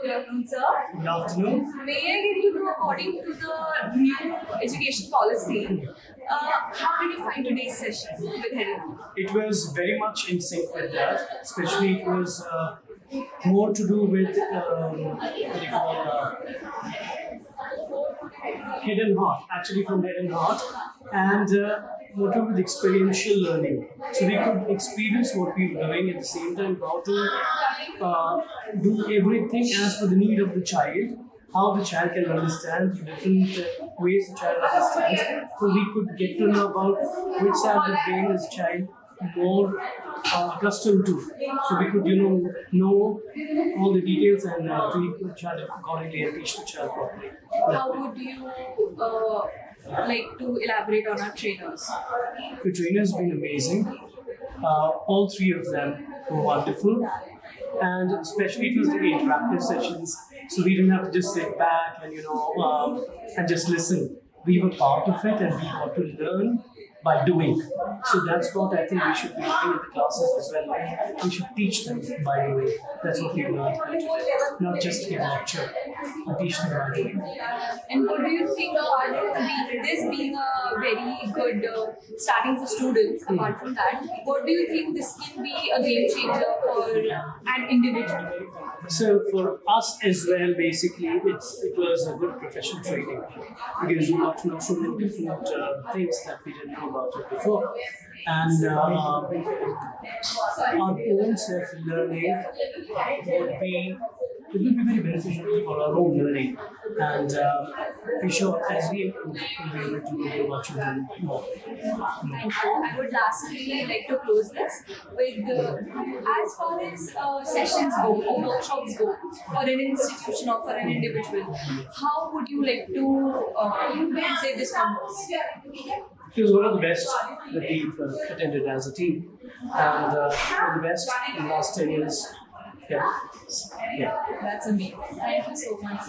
Good afternoon, sir. Good afternoon. May I get you know, according to the new education policy, how did you find today's session with Helen? It was very much in sync with that. Especially, it was more to do with what do you call hidden heart. Actually, from hidden heart, and more to do with experiential learning. So we could experience what we were doing at the same time, how to do everything as per the need of the child. How the child can understand the different ways the child understands. So we could get to know about which side of the brain is child more accustomed to. So we could, know all the details and treat the child accordingly and teach the child properly. How would you like to elaborate on our trainers? The trainer's been amazing. All three of them were wonderful. And especially it was very interactive sessions. So we didn't have to just sit back and and just listen. We were part of it and we got to learn by doing. So that's what I think we should be doing in the classes as well. We should teach them by doing. That's what we learned. Not just give a lecture, but teach them by doing. And what do you think, apart from this being a very good starting for students, apart from that, what do you think this can be a game changer for an individual? So for us as well, basically, it was a good professional training because we got to know so many different things that we didn't know about it before. And our own self-learning it will be very beneficial for our own learning. And be sure as we improve, we'll be able to do our children more. Thank you. I would lastly like to close this with as far as sessions go or workshops go for an institution or for an individual, how would you like to say this one was? It was one of the best that we've attended as a team, and one of the best in the last 10 years. Yeah. That's amazing. Thank you so much.